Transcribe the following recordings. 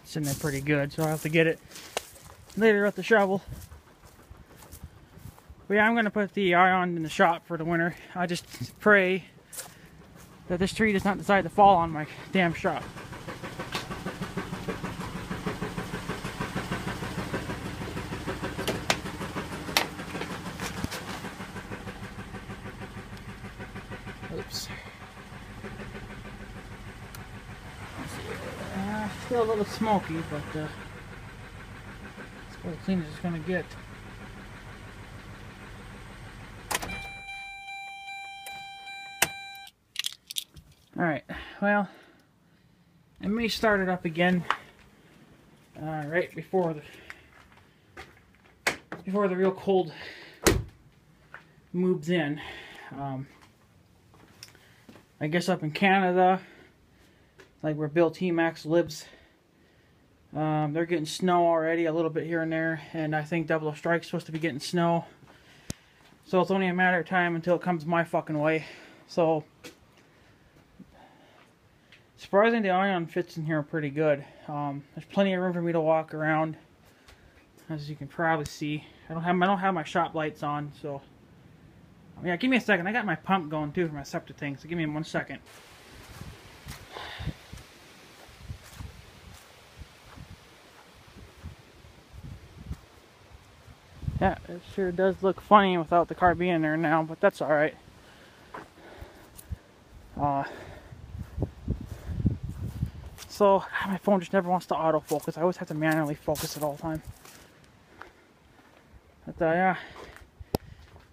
sitting there pretty good, so I'll have to get it later with the shovel. But yeah, I'm going to put the Ion in the shop for the winter. I just pray that this tree does not decide to fall on my damn shop. Oops. Still a little smoky, but it's about as clean as it's going to get. Alright, well, I may start it up again right before the real cold moves in. I guess up in Canada, like where Bill T-Max lives, they're getting snow already, a little bit here and there, and I think Double O Strike's supposed to be getting snow. So it's only a matter of time until it comes my fucking way. So surprisingly, the Ion fits in here pretty good. There's plenty of room for me to walk around, as you can probably see. I don't have my shop lights on, so yeah. Give me a second. I got my pump going too for my septic tank, so give me 1 second. Yeah, it sure does look funny without the car being there now, but that's all right. So my phone just never wants to autofocus. I always have to manually focus it all the time. But yeah,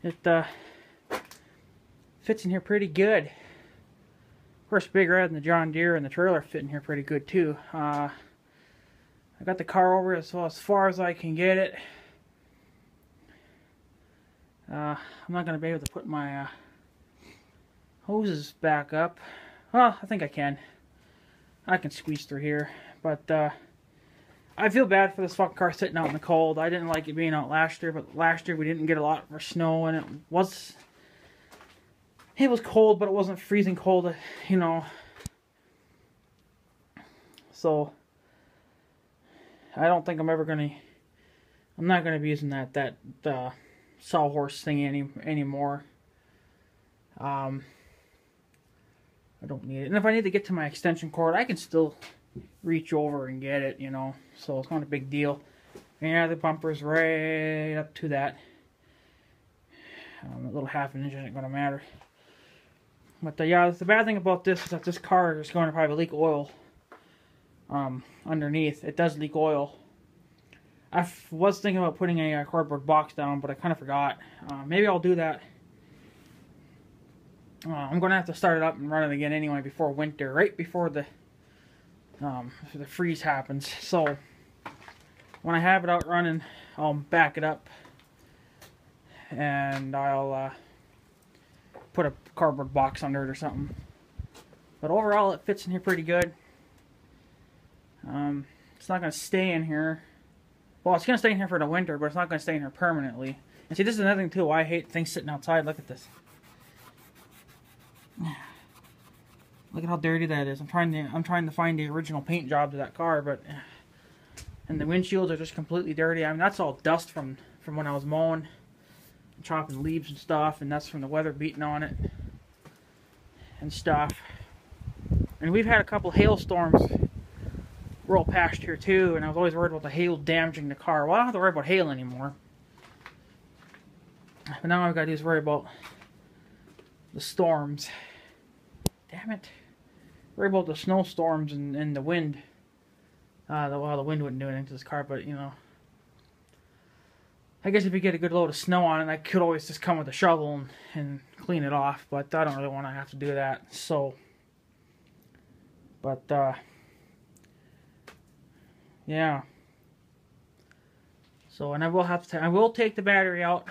it fits in here pretty good. Of course, Big Red and the John Deere and the trailer fit in here pretty good too. I got the car over as far as I can get it. I'm not going to be able to put my hoses back up. Well, I think I can. I can squeeze through here. But I feel bad for this fucking car sitting out in the cold. I didn't like it being out last year, but last year we didn't get a lot of snow, and it was cold, but it wasn't freezing cold, you know. So I don't think I'm not gonna be using that sawhorse thing anymore. I don't need it. And if I need to get to my extension cord, I can still reach over and get it, you know. So it's not a big deal. And yeah, the bumper's right up to that. A little half an inch isn't going to matter. But yeah, the bad thing about this is that this car is going to probably leak oil underneath. It does leak oil. I was thinking about putting a cardboard box down, but I kind of forgot. Maybe I'll do that. I'm going to have to start it up and run it again anyway before winter, right before the freeze happens. So when I have it out running, I'll back it up and I'll put a cardboard box under it or something. But overall, it fits in here pretty good. It's not going to stay in here. Well, it's going to stay in here for the winter, but it's not going to stay in here permanently. And see, this is another thing too. I hate things sitting outside. Look at this. Look at how dirty that is. I'm trying to find the original paint job to that car, but and the windshields are just completely dirty. I mean, that's all dust from when I was mowing and chopping leaves and stuff, and that's from the weather beating on it and stuff. And we've had a couple hailstorms roll past here too, and I was always worried about the hail damaging the car. Well, I don't have to worry about hail anymore. But now all I've got to do is worry about the storms. Damn it. Worry about the snowstorms and the wind. Well, the wind wouldn't do anything to this car, but, you know. I guess if you get a good load of snow on it, I could always just come with a shovel and clean it off, but I don't really want to have to do that, so. But, yeah. So, and I will take the battery out.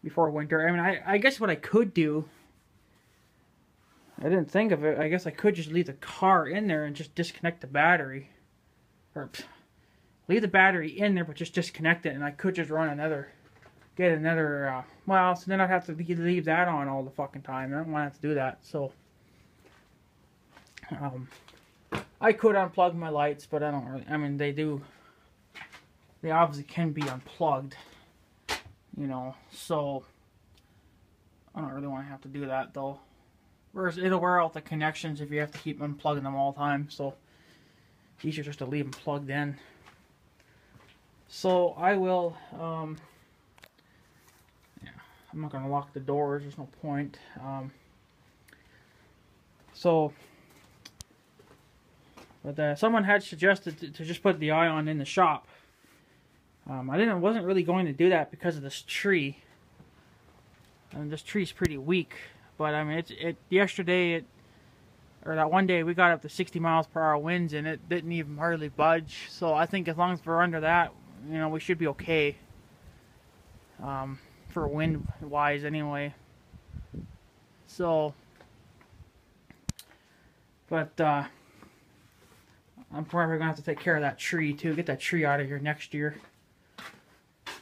Before winter. I mean, I guess what I could do, I didn't think of it, I guess I could just leave the car in there and just disconnect the battery. Or, leave the battery in there, but just disconnect it, and I could just run get another, well, so then I'd have to leave that on all the fucking time. I don't want to have to do that, so. I could unplug my lights, but I don't really. I mean, they obviously can be unplugged, you know. So I don't really want to have to do that though. Whereas it'll wear out the connections if you have to keep unplugging them all the time. So it's easier just to leave them plugged in. So I will. Yeah, I'm not gonna lock the doors. There's no point. But someone had suggested to just put the Ion in the shop. Wasn't really going to do that because of this tree. And this tree's pretty weak. But I mean, yesterday, or that one day, we got up to 60 miles per hour winds, and it didn't even hardly budge. So I think as long as we're under that, you know, we should be okay. For wind wise, anyway. So, but I'm probably gonna have to take care of that tree too. Get that tree out of here next year.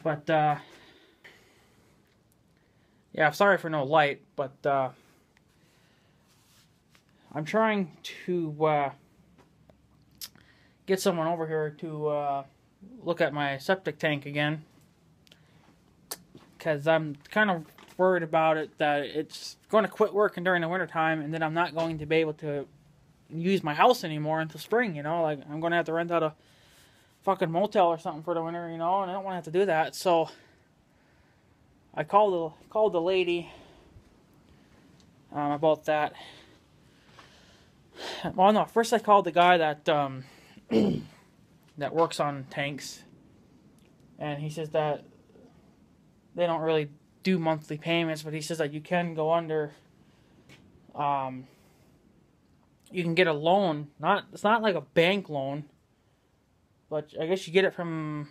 But yeah, I'm sorry for no light, but I'm trying to get someone over here to look at my septic tank again, because I'm kind of worried about it, that it's going to quit working during the wintertime, and then I'm not going to be able to use my house anymore until spring, you know. Like, I'm going to have to rent out a fucking motel or something for the winter, you know, and I don't want to have to do that. So I called the lady about that. Well, no, first I called the guy that that works on tanks, and he says that they don't really do monthly payments, but he says that you can go under, you can get a loan. It's not like a bank loan, but I guess you get it from,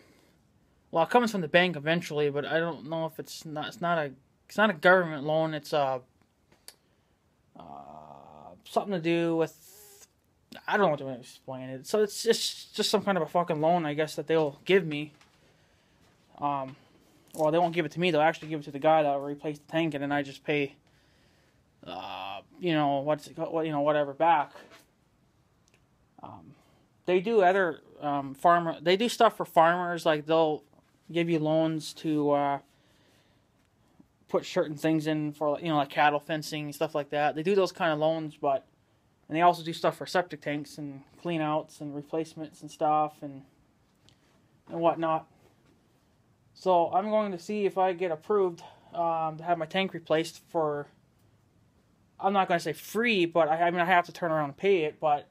well, it comes from the bank eventually, but I don't know if it's not a government loan. It's something to do with, I don't know what to explain it. So it's just some kind of a fucking loan, I guess, that they'll give me. Well, they won't give it to me. They'll actually give it to the guy that'll replace the tank, and then I just pay, you know, whatever back. They do other they do stuff for farmers. Like, they'll give you loans to put certain things in for, you know, like cattle fencing, stuff like that. They do those kind of loans, and they also do stuff for septic tanks and clean outs and replacements and stuff and whatnot. So I'm going to see if I get approved to have my tank replaced for, I'm not going to say free, but I mean, I have to turn around and pay it, but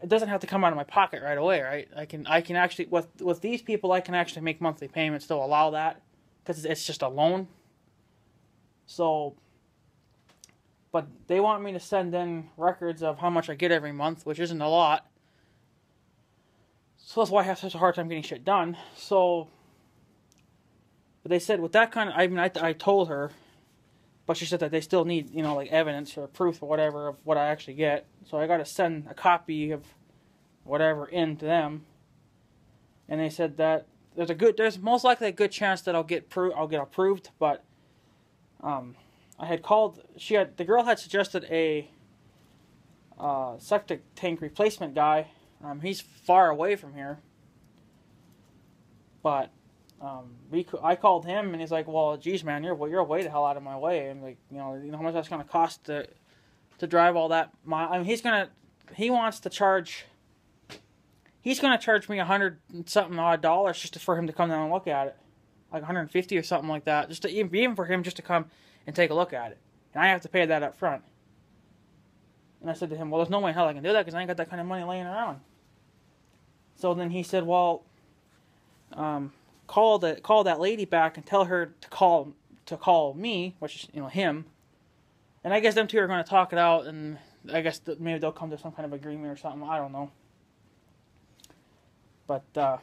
it doesn't have to come out of my pocket right away, right? I can actually, with these people, I can actually make monthly payments. They'll allow that because it's just a loan. So, but they want me to send in records of how much I get every month, which isn't a lot. So that's why I have such a hard time getting shit done. So, but they said with that kind of, I mean, I told her, but she said that they still need, you know, like evidence or proof or whatever of what I actually get. So I got to send a copy of whatever in to them. And they said that there's most likely a good chance that I'll get approved. But I had called, the girl had suggested a septic tank replacement guy. He's far away from here. But I called him, and he's like, "Well, geez, man, you're way the hell out of my way." I'm like, you know how much that's gonna cost to drive all that mile. I mean, he's gonna charge me $100 and something odd dollars just for him to come down and look at it, like $150 or something like that, just to even for him just to come and take a look at it, and I have to pay that up front. And I said to him, "Well, there's no way in hell I can do that because I ain't got that kind of money laying around." So then he said, "Well, call that lady back and tell her to call me," which is, you know, him. And I guess them two are going to talk it out, and I guess maybe they'll come to some kind of agreement or something. I don't know. But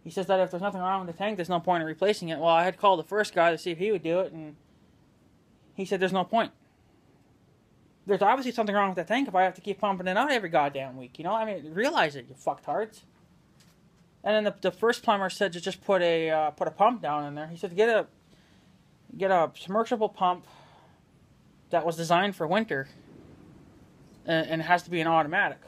he says that if there's nothing wrong with the tank, there's no point in replacing it. Well, I had called the first guy to see if he would do it, and he said there's no point. There's obviously something wrong with that tank if I have to keep pumping it out every goddamn week. You know, I mean, realize it, you fucktards. And then the first plumber said to just put a pump down in there. He said get a submersible pump that was designed for winter. and it has to be an automatic.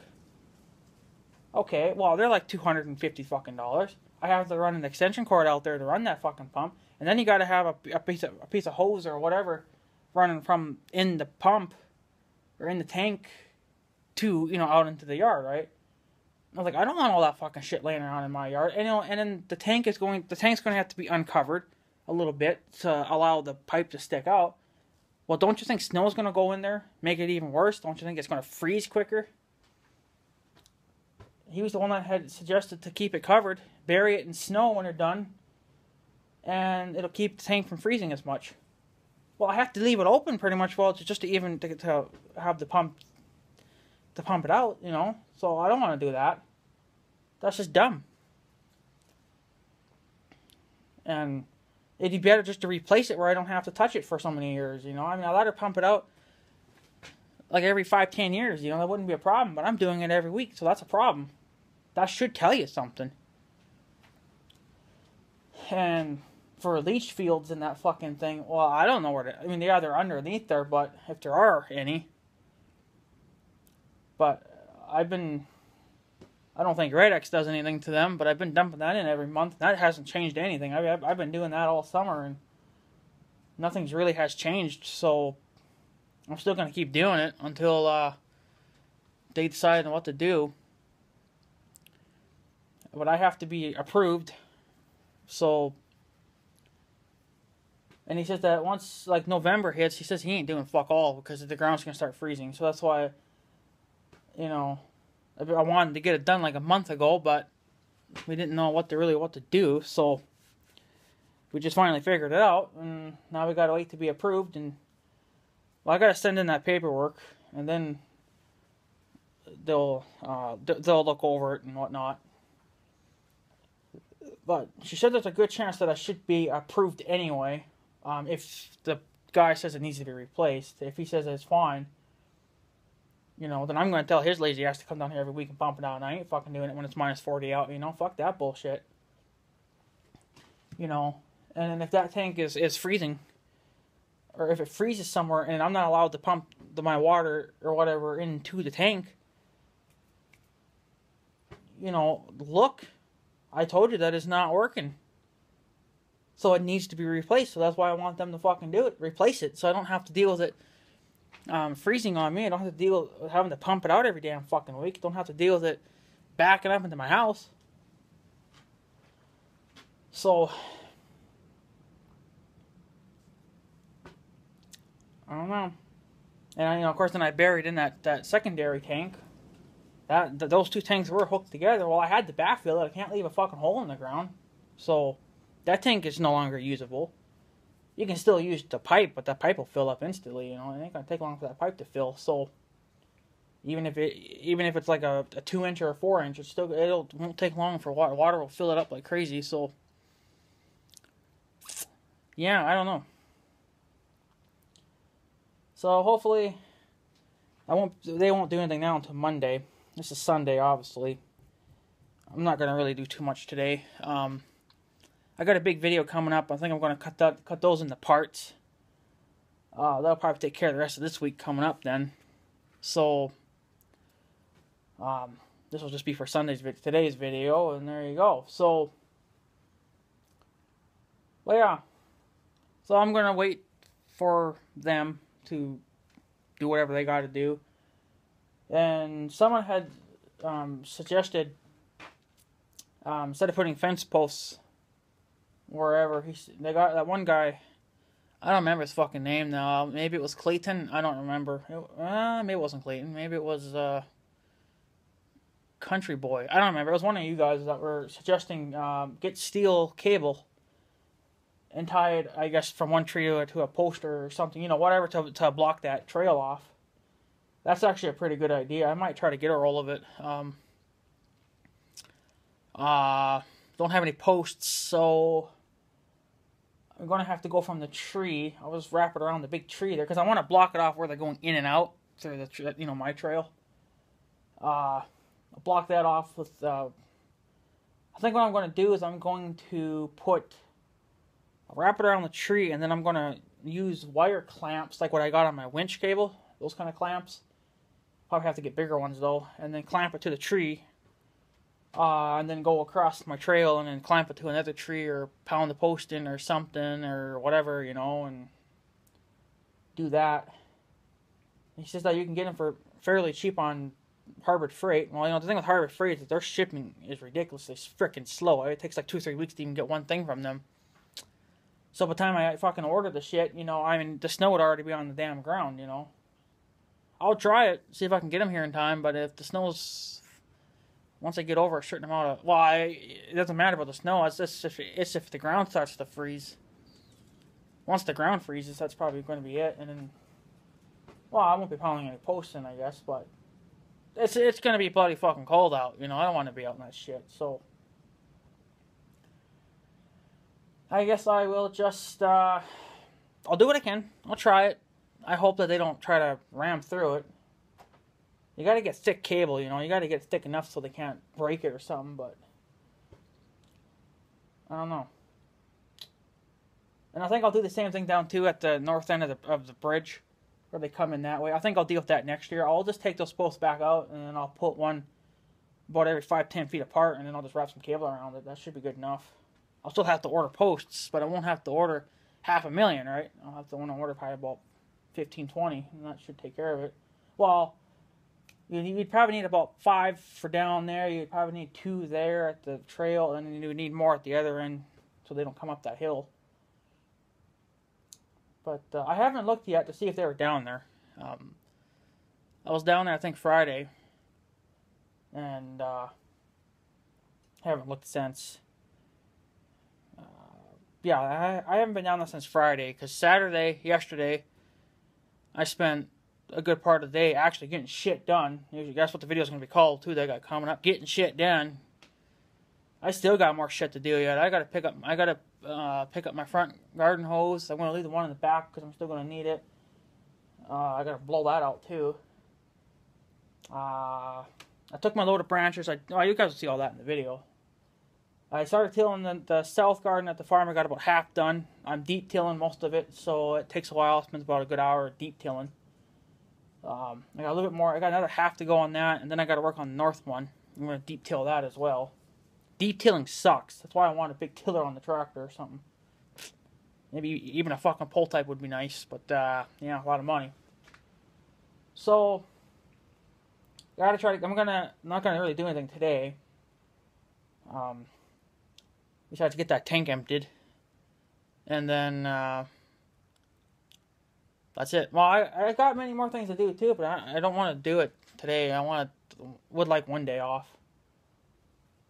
Okay, well, they're like $250 fucking dollars. I have to run an extension cord out there to run that fucking pump, and then you got to have a piece of hose or whatever running from in the pump or in the tank to, you know, out into the yard, right? I was like, I don't want all that fucking shit laying around in my yard. And, you know, and then the tank's going to have to be uncovered a little bit to allow the pipe to stick out. Well, don't you think snow's going to go in there, make it even worse? Don't you think it's going to freeze quicker? He was the one that had suggested to keep it covered, bury it in snow when they're done, and it'll keep the tank from freezing as much. Well, I have to leave it open pretty much, well, just to have the pump it out, you know. So I don't want to do that. That's just dumb. And it'd be better just to replace it where I don't have to touch it for so many years, you know. I mean, I let her pump it out like every 5-10 years, you know. That wouldn't be a problem, but I'm doing it every week, so that's a problem. That should tell you something. And for leach fields and that fucking thing, well, I don't know where I mean, yeah, they're underneath there, but if there are any. But I don't think Radex does anything to them, but I've been dumping that in every month. And that hasn't changed anything. I've been doing that all summer, and nothing's really has changed. So I'm still going to keep doing it until they decide on what to do. But I have to be approved. So, and he says that once like November hits, he says he ain't doing fuck all because the ground's going to start freezing. So that's why, you know, I wanted to get it done like a month ago, but we didn't know what to do. So we just finally figured it out, and now we got to wait to be approved. And well, I got to send in that paperwork, and then they'll look over it and whatnot. But she said there's a good chance that I should be approved anyway. If the guy says it needs to be replaced, if he says it's fine, you know, then I'm going to tell his lazy ass to come down here every week and pump it out. And I ain't fucking doing it when it's minus 40 out, you know. Fuck that bullshit. You know, and then if that tank is freezing, or if it freezes somewhere and I'm not allowed to pump my water or whatever into the tank, you know, look, I told you that it's not working. So it needs to be replaced. So that's why I want them to fucking do it. Replace it. So I don't have to deal with it freezing on me. I don't have to deal with having to pump it out every damn fucking week. Don't have to deal with it backing up into my house. So I don't know. And, you know, of course, then I buried in that secondary tank. Those two tanks were hooked together. Well, I had to backfill it. I can't leave a fucking hole in the ground. So that tank is no longer usable. You can still use the pipe, but that pipe will fill up instantly. You know, it ain't gonna take long for that pipe to fill. So even if it's like a 2-inch or a 4-inch, it won't take long for water. Water will fill it up like crazy. So yeah, I don't know. So hopefully they won't do anything now until Monday. This is Sunday, obviously. I'm not gonna really do too much today. I got a big video coming up. I think I'm gonna cut those into parts. That'll probably take care of the rest of this week coming up then. So this will just be for today's video, and there you go. So well, yeah. So I'm gonna wait for them to do whatever they got to do. And someone had suggested, instead of putting fence posts wherever, they got that one guy, I don't remember his fucking name now. Maybe it was Clayton. I don't remember. Maybe it wasn't Clayton. Maybe it was Country Boy. I don't remember. It was one of you guys that were suggesting get steel cable and tie it, I guess, from one tree to a poster or something, you know, whatever, to block that trail off. That's actually a pretty good idea. I might try to get a roll of it. Don't have any posts, so I'm going to have to go from the tree. I'll just wrap it around the big tree there, because I want to block it off where they're going in and out through the, you know, my trail. I'll block that off with, I think what I'm going to do is I'm going to wrap it around the tree, and then I'm going to use wire clamps, like what I got on my winch cable, those kind of clamps. Probably have to get bigger ones though, and then clamp it to the tree. And then go across my trail and then clamp it to another tree or pound the post in or something or whatever, you know, and do that. He says that you can get them for fairly cheap on Harbor Freight. Well, you know, the thing with Harbor Freight is that their shipping is ridiculously freaking slow. It takes like 2-3 weeks to even get one thing from them. So by the time I fucking order the shit, you know, I mean, the snow would already be on the damn ground, you know. I'll try it, see if I can get them here in time, but if the snow's... Once I get over a certain amount of... Well, it doesn't matter about the snow, it's if the ground starts to freeze. Once the ground freezes, that's probably going to be it, and then... Well, I won't be pounding any posts in, I guess, but... It's going to be bloody fucking cold out, you know, I don't want to be out in that shit, so... I guess I will just, I'll do what I can. I'll try it. I hope that they don't try to ram through it. You gotta get thick cable, you know. You gotta get thick enough so they can't break it or something, but... I don't know. And I think I'll do the same thing down, too, at the north end of the bridge, where they come in that way. I think I'll deal with that next year. I'll just take those posts back out, and then I'll put one about every 5-10 feet apart, and then I'll just wrap some cable around it. That should be good enough. I'll still have to order posts, but I won't have to order 500,000, right? I'll have to order probably about 15-20, and that should take care of it. Well, you'd probably need about 5 for down there. You'd probably need 2 there at the trail, and then you would need more at the other end so they don't come up that hill. But I haven't looked yet to see if they were down there. I was down there, I think, Friday, and haven't looked since. Yeah, I haven't been down there since Friday, because yesterday, I spent a good part of the day actually getting shit done. Usually that's what the video's going to be called, too, that I got coming up. Getting shit done. I still got more shit to do yet. I got to pick up my front garden hose. I'm going to leave the one in the back, because I'm still going to need it. I got to blow that out, too. I took my load of branches. You guys will see all that in the video. I started tilling the south garden at the farm. I got about half done. I'm deep tilling most of it, so it takes a while. It spends about a good hour deep tilling. I got a little bit more. I got another half to go on that, and then I got to work on the north one. I'm going to deep till that as well. Deep tilling sucks. That's why I want a big tiller on the tractor or something. Maybe even a fucking pull type would be nice, but yeah, a lot of money. So, gotta try to. I'm not gonna really do anything today. Besides get that tank emptied. And then, that's it. Well, I got many more things to do, too, but I don't want to do it today. Would like one day off.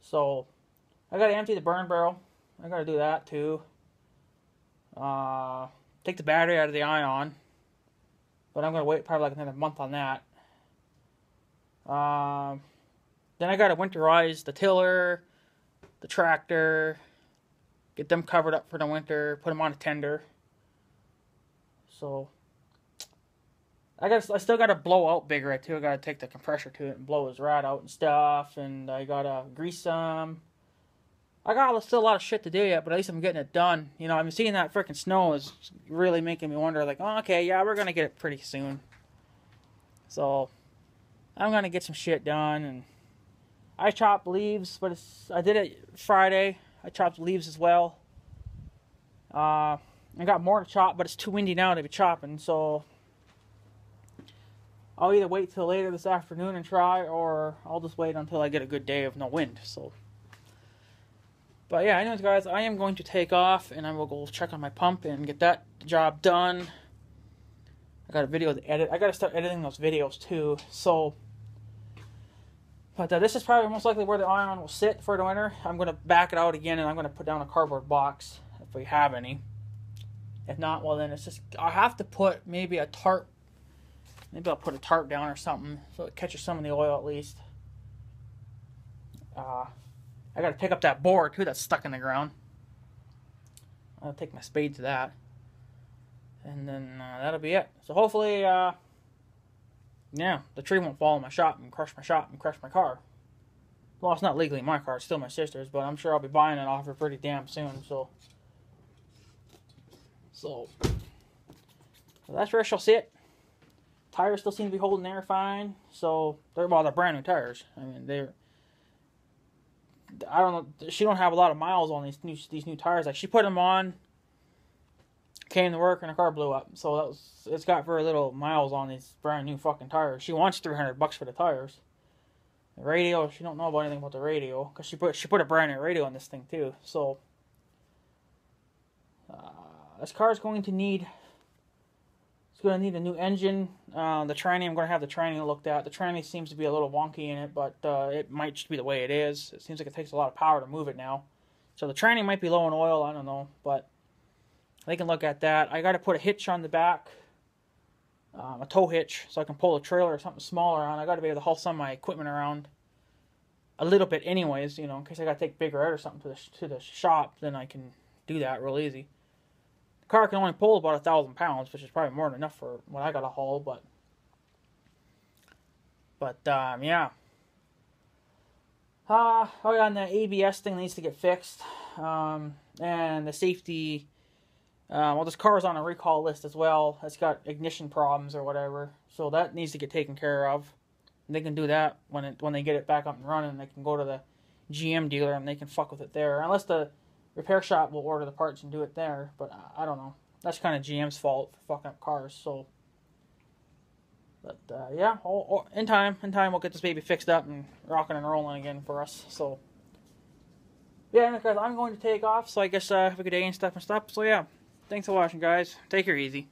So, I got to empty the burn barrel. I got to do that, too. Take the battery out of the ion. But I'm going to wait probably like another month on that. Then I got to winterize the tiller, the tractor, get them covered up for the winter, put them on a tender. So, I still got to blow out bigger, too. I got to take the compressor to it and blow his rod out and stuff, and I got to grease some. I got still a lot of shit to do yet, but at least I'm getting it done. You know, I'm seeing that freaking snow is really making me wonder, like, oh, okay, yeah, we're going to get it pretty soon. So, I'm going to get some shit done, and I chopped leaves, but I did it Friday. I chopped leaves as well. I got more to chop, but it's too windy now to be chopping, so I'll either wait till later this afternoon and try, or I'll just wait until I get a good day of no wind. So, but yeah, anyways, guys, I am going to take off, and I will go check on my pump and get that job done. I got a video to edit. I got to start editing those videos too. So, but this is probably most likely where the ion will sit for the winter. I'm going to back it out again, and I'm going to put down a cardboard box if we have any. If not, well, then it's just, I have to put maybe a tarp. Maybe I'll put a tarp down or something so it catches some of the oil at least. I got to pick up that board too that's stuck in the ground. I'll take my spade to that. And then that'll be it. So hopefully, yeah, the tree won't fall in my shop and crush my car. Well, it's not legally my car, it's still my sister's, but I'm sure I'll be buying it off her pretty damn soon, so that's where she'll sit. tires still seem to be holding air fine. So they're brand new tires. I mean, I don't know. She don't have a lot of miles on these new tires. Like, she put them on, came to work, and her car blew up. So it's got very little miles on these brand new fucking tires. She wants $300 for the tires. The radio, she don't know about anything about the radio, because she put a brand new radio on this thing too. So this car is going to need. It's going to need a new engine. The tranny, I'm going to have the tranny looked at. The tranny seems to be a little wonky in it, but it might just be the way it is. It seems like it takes a lot of power to move it now. So the tranny might be low in oil, I don't know, but they can look at that. I got to put a hitch on the back, a tow hitch, so I can pull a trailer or something smaller on. I got to be able to haul some of my equipment around a little bit anyways, you know, in case I got to take bigger out or something to the shop, then I can do that real easy. Car can only pull about 1,000 pounds, which is probably more than enough for what I got to haul, but yeah. Oh yeah, and the ABS thing needs to get fixed, and the safety, well, this car is on a recall list as well. It's got ignition problems or whatever, so that needs to get taken care of. And they can do that when they get it back up and running. They can go to the GM dealer and they can fuck with it there, unless the repair shop will order the parts and do it there, but I don't know. That's kind of GM's fault for fucking up cars, so. But, yeah, in time we'll get this baby fixed up and rocking and rolling again for us, so. Yeah, guys, I'm going to take off, so I guess have a good day and stuff. So, yeah, thanks for watching, guys. Take her easy.